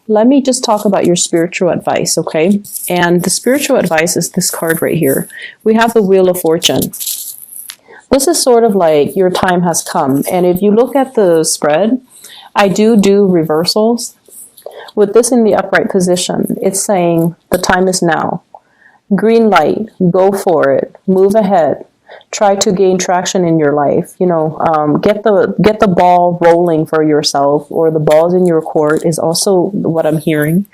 let me just talk about your spiritual advice, okay? And the spiritual advice is this card right here. We have the Wheel of Fortune. This is sort of like your time has come. And if you look at the spread, I do reversals. With this in the upright position, it's saying the time is now. Green light, go for it, move ahead. Try to gain traction in your life. You know, get the ball rolling for yourself, or the balls in your court is also what I'm hearing.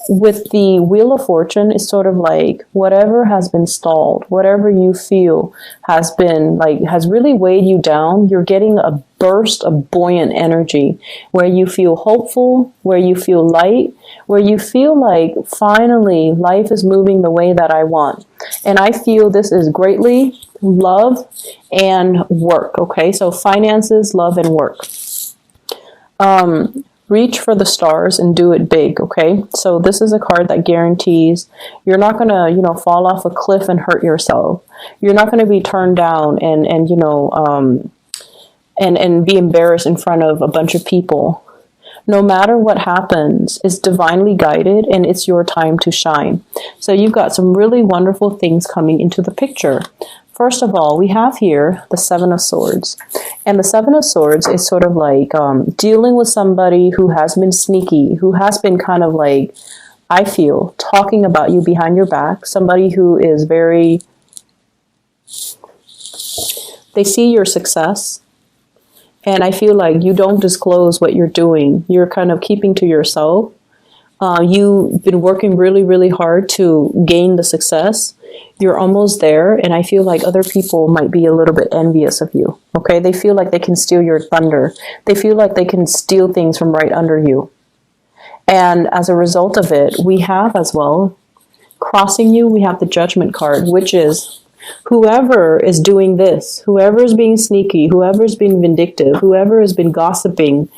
With the Wheel of Fortune, it's sort of like whatever has been stalled, whatever you feel has really weighed you down, you're getting a burst of buoyant energy where you feel hopeful, where you feel light, where you feel like finally life is moving the way that I want. And I feel this is greatly love and work. Okay, so finances, love, and work. Reach for the stars and do it big, okay? So this is a card that guarantees you're not going to, you know, fall off a cliff and hurt yourself. You're not going to be turned down and you know, and be embarrassed in front of a bunch of people. No matter what happens, it's divinely guided and it's your time to shine. So you've got some really wonderful things coming into the picture. First of all, we have here the Seven of Swords. And the Seven of Swords is sort of like dealing with somebody who has been sneaky, who has been kind of like, I feel, talking about you behind your back. Somebody who is very, they see your success. And I feel like you don't disclose what you're doing. You're kind of keeping to yourself. You've been working really, really hard to gain the success. You're almost there, and I feel like other people might be a little bit envious of you, okay? They feel like they can steal your thunder. They feel like they can steal things from right under you. And as a result of it, we have as well, crossing you, we have the Judgment card, which is whoever is doing this, whoever is being sneaky, whoever is being vindictive, whoever has been gossiping,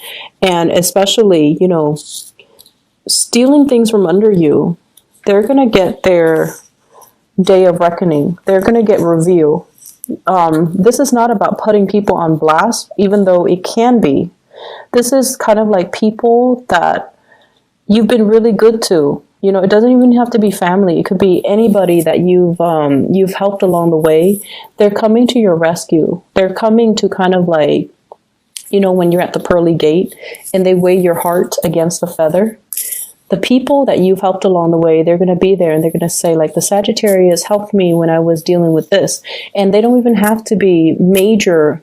and especially, you know, stealing things from under you, they're going to get their day of reckoning. They're going to get revealed. This is not about putting people on blast, even though it can be. This is kind of like people that you've been really good to. You know, it doesn't even have to be family. It could be anybody that you've helped along the way. They're coming to your rescue. They're coming to kind of like, you know, when you're at the pearly gate and they weigh your heart against the feather. The people that you've helped along the way, they're going to be there and they're going to say, like, the Sagittarius helped me when I was dealing with this. And they don't even have to be major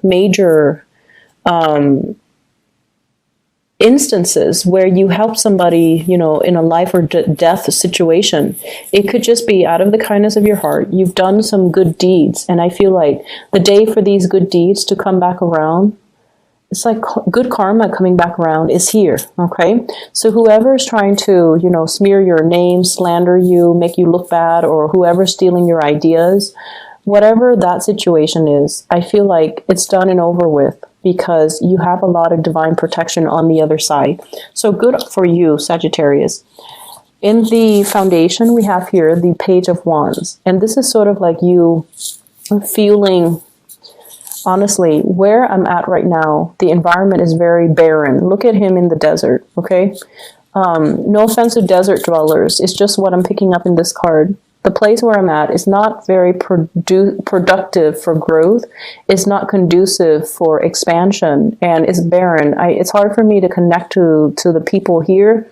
instances where you help somebody, you know, in a life or death situation. It could just be out of the kindness of your heart. You've done some good deeds. And I feel like the day for these good deeds to come back around, it's like good karma coming back around is here, okay? So whoever is trying to, you know, smear your name, slander you, make you look bad, or whoever's stealing your ideas, whatever that situation is, I feel like it's done and over with because you have a lot of divine protection on the other side. So good for you, Sagittarius. In the foundation, we have here the Page of Wands. And this is sort of like you feeling... Honestly, where I'm at right now, the environment is very barren. Look at him in the desert, okay? No offense to desert dwellers. It's just what I'm picking up in this card. The place where I'm at is not very productive for growth. It's not conducive for expansion, and it's barren. It's hard for me to connect to the people here.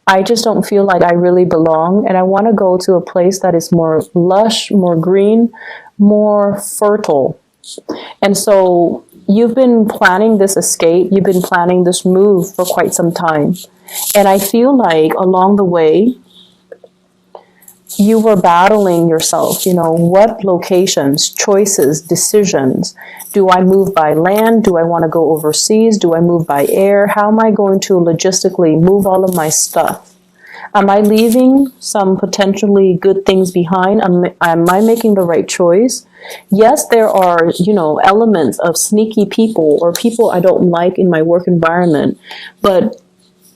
I just don't feel like I really belong, and I want to go to a place that is more lush, more green, more fertile. And so you've been planning this escape, you've been planning this move for quite some time. And I feel like along the way, you were battling yourself, you know, what locations, choices, decisions. Do I move by land? Do I want to go overseas? Do I move by air? How am I going to logistically move all of my stuff? Am I leaving some potentially good things behind? Am I making the right choice? Yes, there are, you know, elements of sneaky people or people I don't like in my work environment, but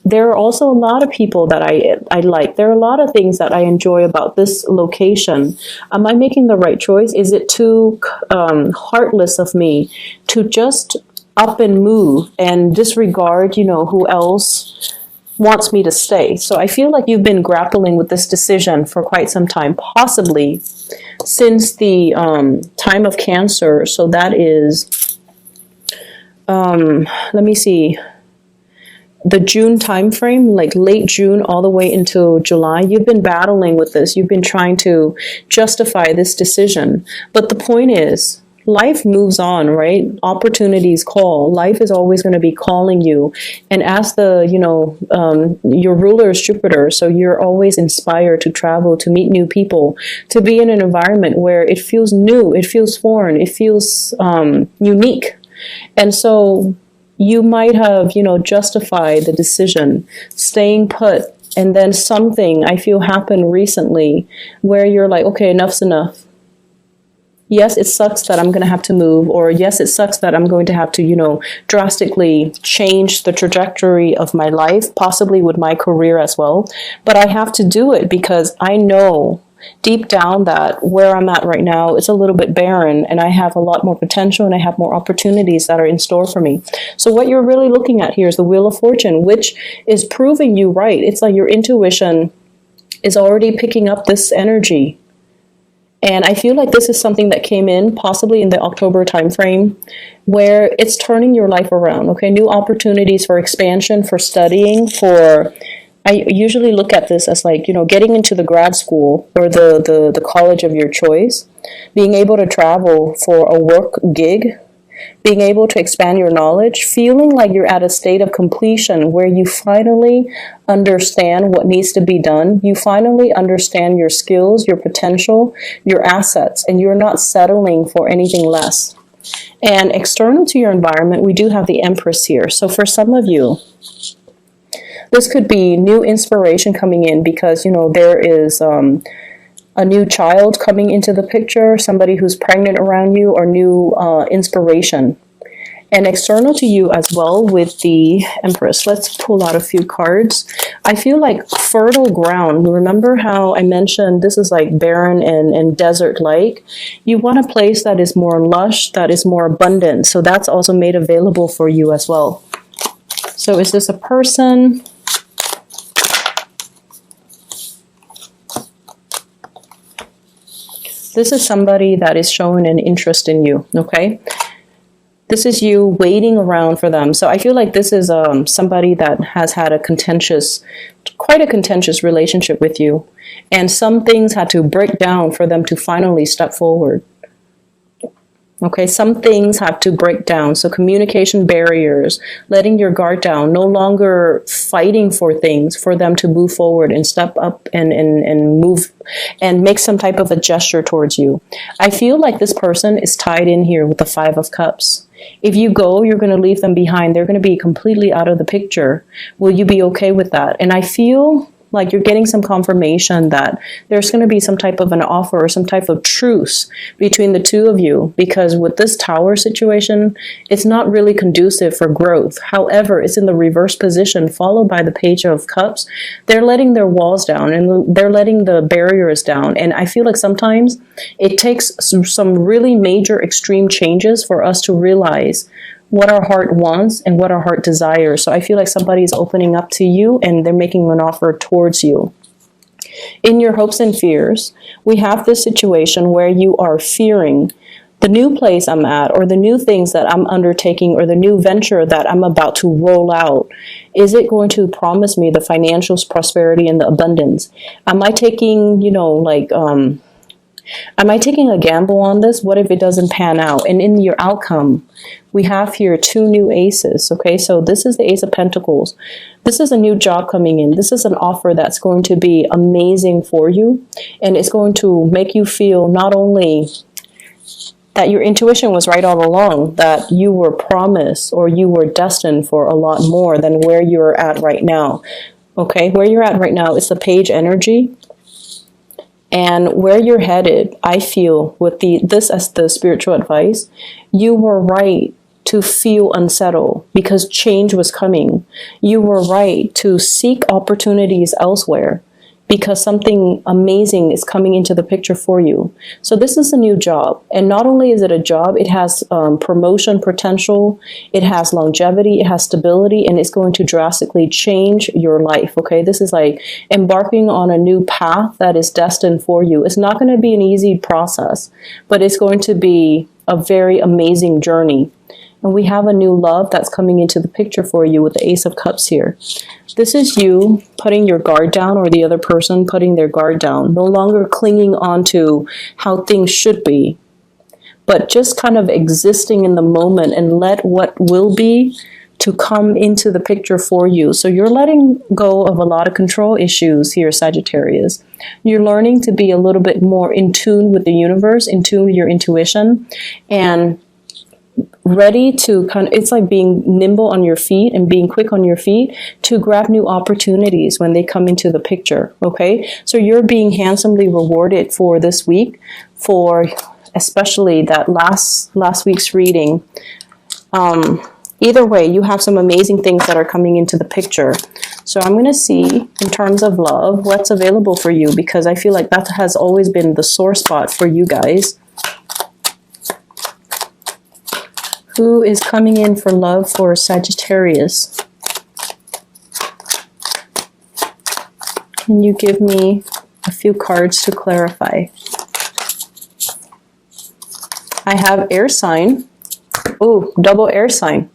there are also a lot of people that I like. There are a lot of things that I enjoy about this location. Am I making the right choice? Is it too heartless of me to just up and move and disregard, you know, who else wants me to stay. So I feel like you've been grappling with this decision for quite some time, possibly since the time of Cancer. So that is, let me see, the June time frame, like late June all the way into July. You've been battling with this. You've been trying to justify this decision. But the point is, life moves on, right? Opportunities call. Life is always going to be calling you. And as the, your ruler is Jupiter, so you're always inspired to travel, to meet new people, to be in an environment where it feels new, it feels foreign, it feels unique. And so you might have, justified the decision, staying put, and then something I feel happened recently where you're like, okay, enough's enough. Yes, it sucks that I'm going to have to move, or yes, it sucks that I'm going to have to, drastically change the trajectory of my life, possibly with my career as well. But I have to do it because I know deep down that where I'm at right now is a little bit barren, and I have a lot more potential and I have more opportunities that are in store for me. So what you're really looking at here is the Wheel of Fortune, which is proving you right. It's like your intuition is already picking up this energy. And I feel like this is something that came in possibly in the October timeframe where it's turning your life around. Okay, new opportunities for expansion, for studying, I usually look at this as like, getting into the grad school or the college of your choice, being able to travel for a work gig, being able to expand your knowledge, feeling like you're at a state of completion where you finally understand what needs to be done. You finally understand your skills, your potential, your assets, and you're not settling for anything less. And external to your environment, we do have the Empress here. So for some of you, this could be new inspiration coming in because, there is a new child coming into the picture, somebody who's pregnant around you, or new inspiration. And external to you as well with the Empress. Let's pull out a few cards. I feel like fertile ground. Remember how I mentioned this is like barren and desert-like? You want a place that is more lush, that is more abundant. So that's also made available for you as well. So is this a person? This is somebody that is showing an interest in you, okay? This is you waiting around for them. So I feel like this is somebody that has had quite a contentious relationship with you. And some things had to break down for them to finally step forward. Okay, some things have to break down. So communication barriers, letting your guard down, no longer fighting for things, for them to move forward and step up and move and make some type of a gesture towards you. I feel like this person is tied in here with the Five of Cups. If you go, you're going to leave them behind. They're going to be completely out of the picture. Will you be okay with that? And I feel like you're getting some confirmation that there's going to be some type of an offer or some type of truce between the two of you, because with this Tower situation, it's not really conducive for growth. However, it's in the reverse position followed by the Page of Cups. They're letting their walls down and they're letting the barriers down. And I feel like sometimes it takes some really major extreme changes for us to realize what our heart wants and what our heart desires. So I feel like somebody is opening up to you and they're making an offer towards you. In your hopes and fears, we have this situation where you are fearing the new place I'm at, or the new things that I'm undertaking, or the new venture that I'm about to roll out. Is it going to promise me the financial prosperity and the abundance? Am I taking, am I taking a gamble on this? What if it doesn't pan out? And in your outcome, we have here two new aces, okay? So this is the Ace of Pentacles. This is a new job coming in. This is an offer that's going to be amazing for you. And it's going to make you feel not only that your intuition was right all along, that you were promised or you were destined for a lot more than where you're at right now. Okay, where you're at right now is the Page energy. And where you're headed, I feel, with this as the spiritual advice, you were right to feel unsettled because change was coming. You were right to seek opportunities elsewhere because something amazing is coming into the picture for you. So this is a new job. And not only is it a job, it has promotion potential, it has longevity, it has stability, and it's going to drastically change your life, okay? This is like embarking on a new path that is destined for you. It's not going to be an easy process, but it's going to be a very amazing journey. And we have a new love that's coming into the picture for you with the Ace of Cups here. This is you putting your guard down, or the other person putting their guard down. No longer clinging on to how things should be, but just kind of existing in the moment and let what will be to come into the picture for you. So you're letting go of a lot of control issues here, Sagittarius. You're learning to be a little bit more in tune with the universe, in tune with your intuition, and ready to it's like being nimble on your feet and being quick on your feet to grab new opportunities when they come into the picture, okay? So you're being handsomely rewarded for this week, for especially that last week's reading. Either way, you have some amazing things that are coming into the picture. So I'm going to see, in terms of love, what's available for you, because I feel like that has always been the sore spot for you guys. Who is coming in for love for Sagittarius? Can you give me a few cards to clarify? I have air sign. Oh, double air sign.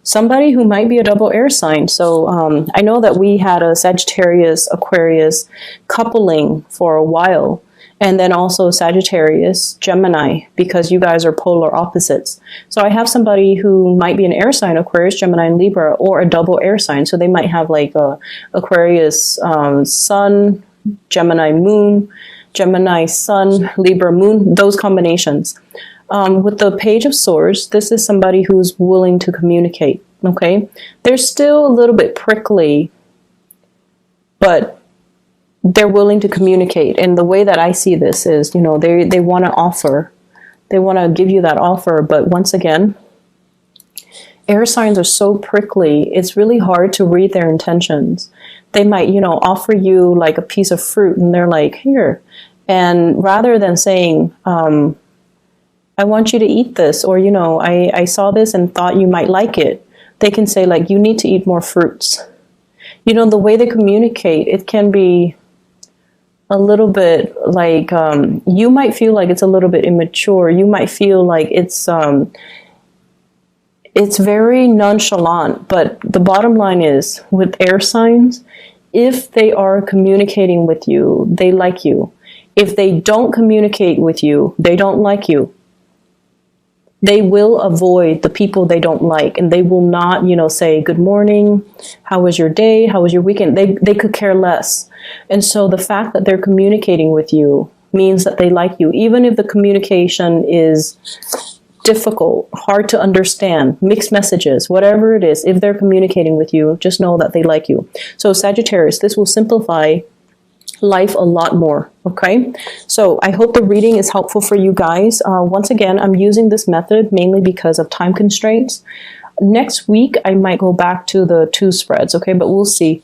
Somebody who might be a double air sign. So I know that we had a Sagittarius Aquarius coupling for a while. And then also Sagittarius, Gemini, because you guys are polar opposites. So I have somebody who might be an air sign, Aquarius, Gemini, and Libra, or a double air sign. So they might have like a Aquarius Sun, Gemini Moon, Gemini Sun, Libra Moon, those combinations. With the Page of Swords, this is somebody who's willing to communicate, okay? They're still a little bit prickly, but they're willing to communicate. And the way that I see this is, you know, they want to offer. They want to give you that offer. But once again, air signs are so prickly, it's really hard to read their intentions. They might, you know, offer you like a piece of fruit and they're like, here. And rather than saying, I want you to eat this, or, you know, I saw this and thought you might like it, they can say like, you need to eat more fruits. You know, the way they communicate, it can be a little bit like, you might feel like it's a little bit immature. You might feel like it's very nonchalant. But the bottom line is, with air signs, if they are communicating with you, they like you. If they don't communicate with you, they don't like you. They will avoid the people they don't like, and they will not, you know, say, good morning, how was your day, how was your weekend? They could care less. And so the fact that they're communicating with you means that they like you, even if the communication is difficult, hard to understand, mixed messages, whatever it is. If they're communicating with you, just know that they like you. So Sagittarius, this will simplify life a lot more, okay? So I hope the reading is helpful for you guys. Once again, I'm using this method mainly because of time constraints. Next week, I might go back to the 2 spreads, okay? But we'll see.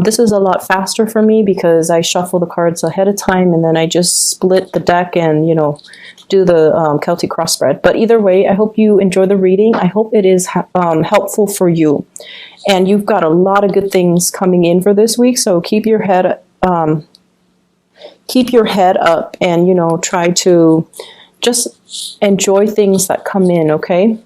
This is a lot faster for me because I shuffle the cards ahead of time and then I just split the deck and, you know, do the Celtic cross spread. But either way, I hope you enjoy the reading. I hope it is helpful for you. And you've got a lot of good things coming in for this week, so keep your head up and, you know, try to just enjoy things that come in, okay?